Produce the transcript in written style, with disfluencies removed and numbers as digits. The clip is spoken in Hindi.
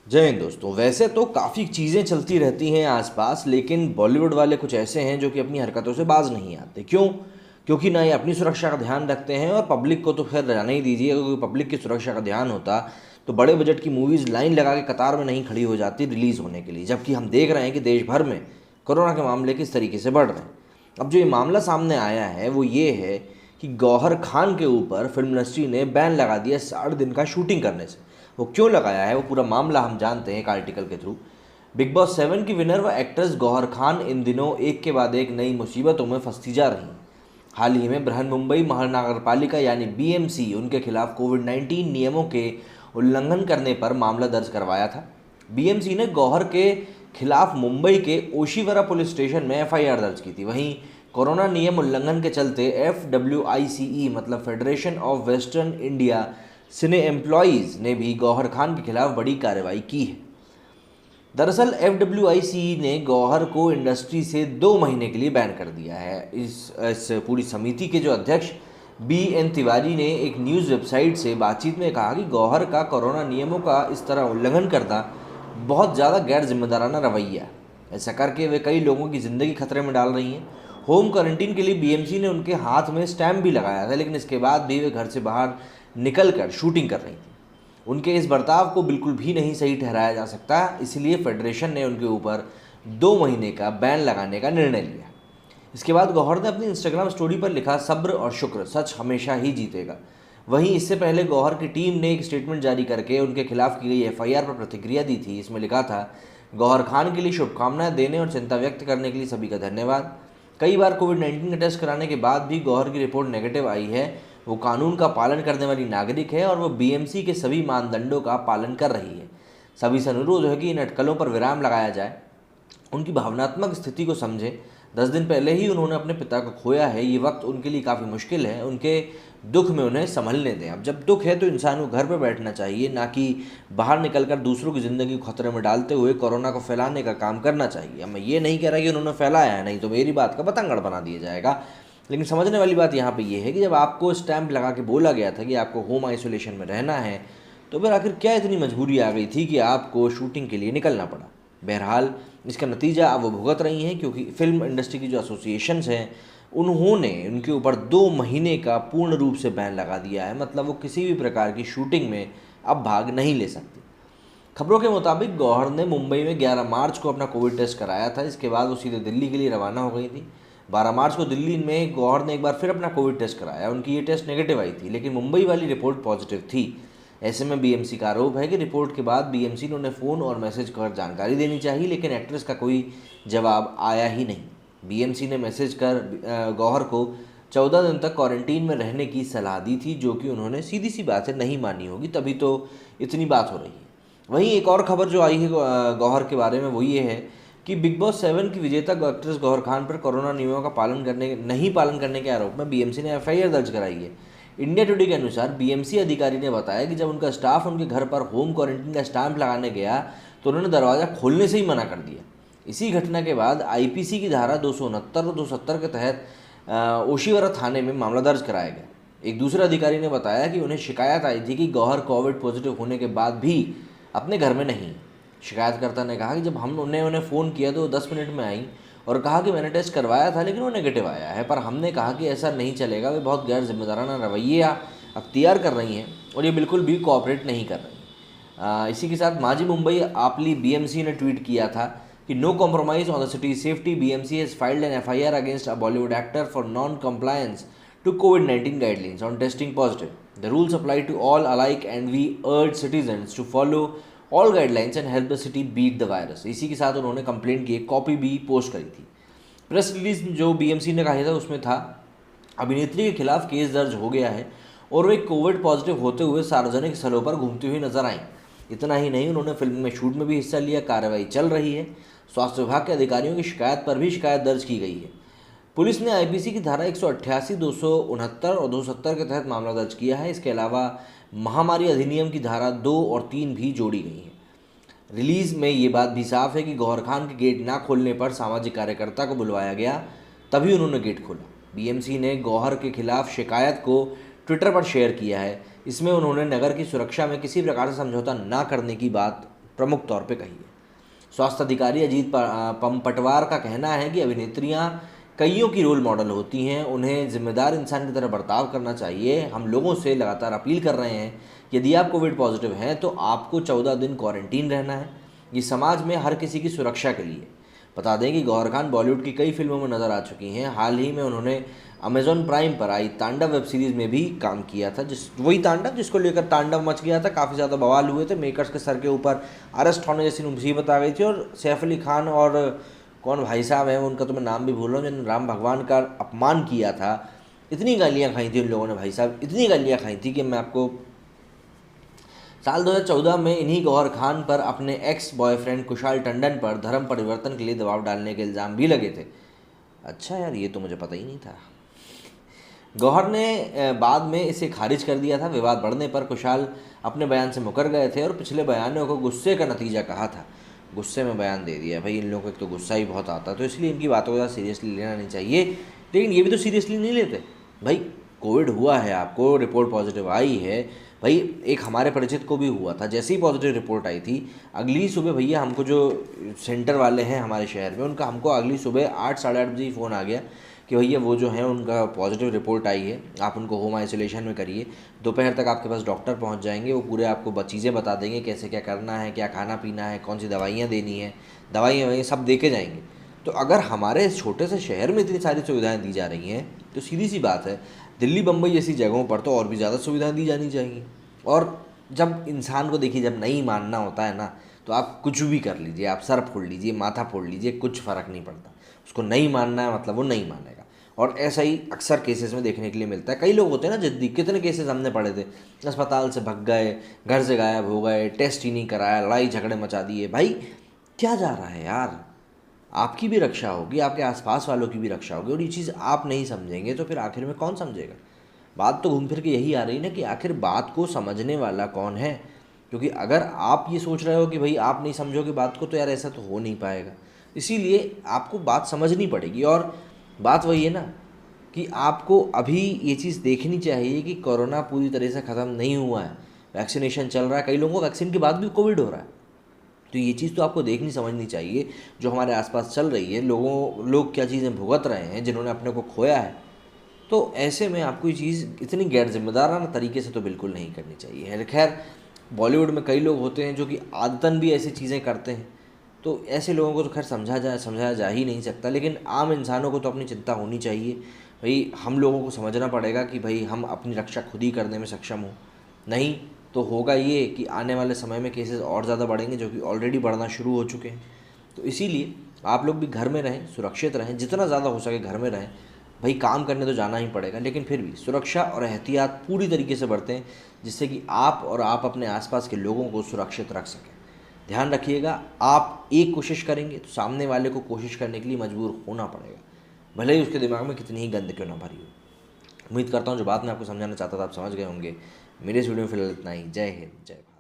जय हिंद दोस्तों। वैसे तो काफ़ी चीज़ें चलती रहती हैं आसपास, लेकिन बॉलीवुड वाले कुछ ऐसे हैं जो कि अपनी हरकतों से बाज नहीं आते। क्यों? क्योंकि ना ये अपनी सुरक्षा का ध्यान रखते हैं और पब्लिक को तो खैर रहने ही दीजिए। अगर पब्लिक की सुरक्षा का ध्यान होता तो बड़े बजट की मूवीज़ लाइन लगा के कतार में नहीं खड़ी हो जाती रिलीज़ होने के लिए, जबकि हम देख रहे हैं कि देश भर में कोरोना के मामले किस तरीके से बढ़ रहे हैं। अब जो ये मामला सामने आया है वो ये है कि गौहर खान के ऊपर फिल्म इंडस्ट्री ने बैन लगा दिया 60 दिन का शूटिंग करने से। वो क्यों लगाया है वो पूरा मामला हम जानते हैं एक आर्टिकल के थ्रू। बिग बॉस 7 की विनर व एक्ट्रेस गौहर खान इन दिनों एक के बाद एक नई मुसीबतों में फंसती जा रही हैं। हाल ही में बृहन्मुंबई महानगरपालिका यानी बीएमसी उनके खिलाफ कोविड-19 नियमों के उल्लंघन करने पर मामला दर्ज करवाया था। बीएमसी ने गौहर के खिलाफ मुंबई के ओशिवरा पुलिस स्टेशन में एफआईआर दर्ज की थी। वहीं कोरोना नियम उल्लंघन के चलते FWICE मतलब federation of western India cine employees ने भी गौहर खान के खिलाफ बड़ी कार्रवाई की है। दरअसल FWICE ने गौहर को इंडस्ट्री से 2 महीने के लिए बैन कर दिया है। इस पूरी समिति के जो अध्यक्ष BN तिवारी ने एक न्यूज़ वेबसाइट से बातचीत में कहा कि गौहर का कोरोना नियमों का इस तरह उल्लंघन करना बहुत ज़्यादा गैर जिम्मेदाराना रवैया है। ऐसा करके वे कई लोगों की ज़िंदगी खतरे में डाल रही हैं। होम क्वारंटीन के लिए BMC ने उनके हाथ में स्टैम्प भी लगाया था, लेकिन इसके बाद भी वे घर से बाहर निकल कर शूटिंग कर रही थी। उनके इस बर्ताव को बिल्कुल भी नहीं सही ठहराया जा सकता, इसलिए फेडरेशन ने उनके ऊपर 2 महीने का बैन लगाने का निर्णय लिया। इसके बाद गौहर ने अपनी इंस्टाग्राम स्टोरी पर लिखा, सब्र और शुक्र, सच हमेशा ही जीतेगा। वहीं इससे पहले गौहर की टीम ने एक स्टेटमेंट जारी करके उनके खिलाफ की गई FIR पर प्रतिक्रिया दी थी। इसमें लिखा था, गौहर खान के लिए शुभकामनाएं देने और चिंता व्यक्त करने के लिए सभी का धन्यवाद। कई बार कोविड-19 का टेस्ट कराने के बाद भी गौहर की रिपोर्ट नेगेटिव आई है। वो कानून का पालन करने वाली नागरिक है और वो BMC के सभी मानदंडों का पालन कर रही है। सभी से अनुरोध है कि इन अटकलों पर विराम लगाया जाए, उनकी भावनात्मक स्थिति को समझें। 10 दिन पहले ही उन्होंने अपने पिता को खोया है, ये वक्त उनके लिए काफ़ी मुश्किल है, उनके दुख में उन्हें संभलने दें। अब जब दुख है तो इंसान को घर पर बैठना चाहिए, ना कि बाहर निकलकर दूसरों की ज़िंदगी को खतरे में डालते हुए कोरोना को फैलाने का काम करना चाहिए। अब मैं ये नहीं कह रहा कि उन्होंने फैलाया है, नहीं तो मेरी बात का बतंगड़ बना दिया जाएगा। लेकिन समझने वाली बात यहाँ पे ये है कि जब आपको स्टैंप लगा के बोला गया था कि आपको होम आइसोलेशन में रहना है, तो फिर आखिर क्या इतनी मजबूरी आ गई थी कि आपको शूटिंग के लिए निकलना पड़ा। बहरहाल इसका नतीजा अब वो भुगत रही हैं, क्योंकि फिल्म इंडस्ट्री की जो एसोसिएशंस हैं उन्होंने उनके ऊपर 2 महीने का पूर्ण रूप से बैन लगा दिया है। मतलब वो किसी भी प्रकार की शूटिंग में अब भाग नहीं ले सकती। खबरों के मुताबिक गौहर ने मुंबई में 11 मार्च को अपना कोविड टेस्ट कराया था। इसके बाद वो सीधे दिल्ली के लिए रवाना हो गई थी। 12 मार्च को दिल्ली में गौहर ने एक बार फिर अपना कोविड टेस्ट कराया। उनकी ये टेस्ट नेगेटिव आई थी, लेकिन मुंबई वाली रिपोर्ट पॉजिटिव थी। ऐसे में BMC का आरोप है कि रिपोर्ट के बाद BMC ने उन्हें फ़ोन और मैसेज कर जानकारी देनी चाहिए, लेकिन एक्ट्रेस का कोई जवाब आया ही नहीं। BMC ने मैसेज कर गौहर को 14 दिन तक क्वारंटीन में रहने की सलाह दी थी, जो कि उन्होंने सीधी सी बात है नहीं मानी होगी, तभी तो इतनी बात हो रही है। वहीं एक और खबर जो आई है गौहर के बारे में, वो ये है कि बिग बॉस 7 की विजेता एक्ट्रेस गौहर खान पर कोरोना नियमों का नहीं पालन करने के आरोप में BMC ने FIR दर्ज कराई है। इंडिया टुडे के अनुसार BMC अधिकारी ने बताया कि जब उनका स्टाफ उनके घर पर होम क्वारंटीन का स्टैंप लगाने गया तो उन्होंने दरवाज़ा खोलने से ही मना कर दिया। इसी घटना के बाद IPC की धारा 269 और 270 के तहत ओशिवरा थाने में मामला दर्ज कराया गया। एक दूसरे अधिकारी ने बताया कि उन्हें शिकायत आई थी कि गौहर कोविड पॉजिटिव होने के बाद भी अपने घर में नहीं। शिकायतकर्ता ने कहा कि जब हमने उन्हें फ़ोन किया तो 10 मिनट में आई और कहा कि मैंने टेस्ट करवाया था लेकिन वो नेगेटिव आया है, पर हमने कहा कि ऐसा नहीं चलेगा, वे बहुत गैर जिम्मेदाराना रवैया अख्तियार कर रही हैं और ये बिल्कुल भी कोऑपरेट नहीं कर रही। इसी के साथ माजी मुंबई आपली BMC ने ट्वीट किया था कि no compromise on the city safety, BMC has filed an FIR against a Bollywood actor for non compliance to COVID-19 guidelines on testing positive. The rules apply to all alike and we urge citizens to follow all guidelines and help the city beat the virus. इसी के साथ उन्होंने कंप्लेंट की एक कॉपी भी पोस्ट करी थी। प्रेस रिलीज जो BMC ने कहा था उसमें था, अभिनेत्री के खिलाफ केस दर्ज हो गया है और वे कोविड पॉजिटिव होते हुए सार्वजनिक स्थलों पर घूमती हुई नजर आईं। इतना ही नहीं, उन्होंने फिल्म में शूट में भी हिस्सा लिया। कार्रवाई चल रही है। स्वास्थ्य विभाग के अधिकारियों की शिकायत पर भी शिकायत दर्ज की गई है। पुलिस ने IPC की धारा 188, 269 और 270 के तहत मामला दर्ज किया है। इसके अलावा महामारी अधिनियम की धारा 2 और 3 भी जोड़ी गई है। रिलीज में ये बात भी साफ है कि गौहर खान के गेट ना खोलने पर सामाजिक कार्यकर्ता को बुलवाया गया, तभी उन्होंने गेट खोला। BMC ने गौहर के खिलाफ शिकायत को ट्विटर पर शेयर किया है। इसमें उन्होंने नगर की सुरक्षा में किसी प्रकार से समझौता ना करने की बात प्रमुख तौर पे कही है। स्वास्थ्य अधिकारी अजीत पटवार का कहना है कि अभिनेत्रियां कईयों की रोल मॉडल होती हैं, उन्हें जिम्मेदार इंसान की तरह बर्ताव करना चाहिए। हम लोगों से लगातार अपील कर रहे हैं, यदि आप कोविड पॉजिटिव हैं तो आपको 14 दिन क्वारंटीन रहना है। ये समाज में हर किसी की सुरक्षा के लिए। बता दें कि गौहर खान बॉलीवुड की कई फिल्मों में नजर आ चुकी हैं। हाल ही में उन्होंने अमेजॉन प्राइम पर आई तांडव वेब सीरीज़ में भी काम किया था, वही तांडव जिसको लेकर तांडव मच गया था, काफ़ी ज़्यादा बवाल हुए थे, मेकर्स के सर के ऊपर अरेस्ट होने जैसी मुसीबत आ गई थी। और सैफ अली खान और कौन भाई साहब हैं उनका तो मैं नाम भी भूल रहा हूँ, जिन्होंने राम भगवान का अपमान किया था, इतनी गालियाँ खाई थी उन लोगों ने, भाई साहब इतनी गालियाँ खाई थी कि मैं आपको साल 2014 में इन्हीं गौहर खान पर अपने एक्स बॉयफ्रेंड कुशाल टंडन पर धर्म परिवर्तन के लिए दबाव डालने के इल्ज़ाम भी लगे थे। अच्छा यार, ये तो मुझे पता ही नहीं था। गौहर ने बाद में इसे खारिज कर दिया था। विवाद बढ़ने पर कुशाल अपने बयान से मुकर गए थे और पिछले बयानों को गुस्से का नतीजा कहा था। गुस्से में बयान दे दिया। भाई इन लोगों को एक तो गुस्सा ही बहुत आता है, तो इसलिए इनकी बातों को ज़्यादा सीरियसली लेना नहीं चाहिए। लेकिन ये भी तो सीरियसली नहीं लेते। भाई कोविड हुआ है, आपको रिपोर्ट पॉजिटिव आई है, भाई एक हमारे परिचित को भी हुआ था, जैसे ही पॉजिटिव रिपोर्ट आई थी अगली सुबह भैया हमको जो सेंटर वाले हैं हमारे शहर में, उनका हमको अगली सुबह 8 साढ़े 8 बजे ही फ़ोन आ गया कि भैया वो जो है उनका पॉजिटिव रिपोर्ट आई है, आप उनको होम आइसोलेशन में करिए, दोपहर तक आपके पास डॉक्टर पहुंच जाएंगे, वो पूरे आपको चीज़ें बता देंगे कैसे क्या करना है, क्या खाना पीना है, कौन सी दवाइयाँ देनी है, दवाइयाँ वही सब दे के जाएंगे। तो अगर हमारे छोटे से शहर में इतनी सारी सुविधाएँ दी जा रही हैं तो सीधी सी बात है दिल्ली बम्बई जैसी जगहों पर तो और भी ज़्यादा सुविधाएँ दी जानी चाहिए। और जब इंसान को देखिए जब नहीं मानना होता है ना, तो आप कुछ भी कर लीजिए, आप सर फोड़ लीजिए, माथा फोड़ लीजिए, कुछ फ़र्क नहीं पड़ता। उसको नहीं मानना है मतलब वो नहीं मानेगा। और ऐसा ही अक्सर केसेस में देखने के लिए मिलता है। कई लोग होते हैं ना जिद्दी, कितने केसेस हमने पढ़े थे, अस्पताल से भग गए, घर से गायब हो गए, टेस्ट ही नहीं कराया, लड़ाई झगड़े मचा दिए। भाई क्या जा रहा है यार, आपकी भी रक्षा होगी, आपके आसपास वालों की भी रक्षा होगी, और ये चीज़ आप नहीं समझेंगे तो फिर आखिर में कौन समझेगा। बात तो घूम फिर के यही आ रही ना कि आखिर बात को समझने वाला कौन है। क्योंकि अगर आप ये सोच रहे हो कि भाई आप नहीं समझोगे बात को, तो यार ऐसा तो हो नहीं पाएगा। इसीलिए आपको बात समझनी पड़ेगी। और बात वही है ना कि आपको अभी ये चीज़ देखनी चाहिए कि कोरोना पूरी तरह से ख़त्म नहीं हुआ है, वैक्सीनेशन चल रहा है, कई लोगों को वैक्सीन के बाद भी कोविड हो रहा है। तो ये चीज़ तो आपको देखनी समझनी चाहिए जो हमारे आसपास चल रही है, लोग क्या चीज़ें भुगत रहे हैं जिन्होंने अपने को खोया है। तो ऐसे में आपको ये चीज़ इतनी गैर जिम्मेदाराना तरीके से तो बिल्कुल नहीं करनी चाहिए। खैर बॉलीवुड में कई लोग होते हैं जो कि आदतन भी ऐसी चीज़ें करते हैं, तो ऐसे लोगों को तो खैर समझाया जा ही नहीं सकता। लेकिन आम इंसानों को तो अपनी चिंता होनी चाहिए। भाई हम लोगों को समझना पड़ेगा कि भाई हम अपनी रक्षा खुद ही करने में सक्षम हो, नहीं तो होगा ये कि आने वाले समय में केसेस और ज़्यादा बढ़ेंगे, जो कि ऑलरेडी बढ़ना शुरू हो चुके हैं। तो इसीलिए आप लोग भी घर में रहें, सुरक्षित रहें, जितना ज़्यादा हो सके घर में रहें। भाई काम करने तो जाना ही पड़ेगा, लेकिन फिर भी सुरक्षा और एहतियात पूरी तरीके से बरतें, जिससे कि आप और आप अपने आसपास के लोगों को सुरक्षित रख सकें। ध्यान रखिएगा, आप एक कोशिश करेंगे तो सामने वाले को कोशिश करने के लिए मजबूर होना पड़ेगा, भले ही उसके दिमाग में कितनी ही गंद क्यों ना भरी हो। उम्मीद करता हूँ जो बात मैं आपको समझाना चाहता था आप समझ गए होंगे। मेरे इस वीडियो में फिलहाल इतना ही। जय हिंद, जय भारत।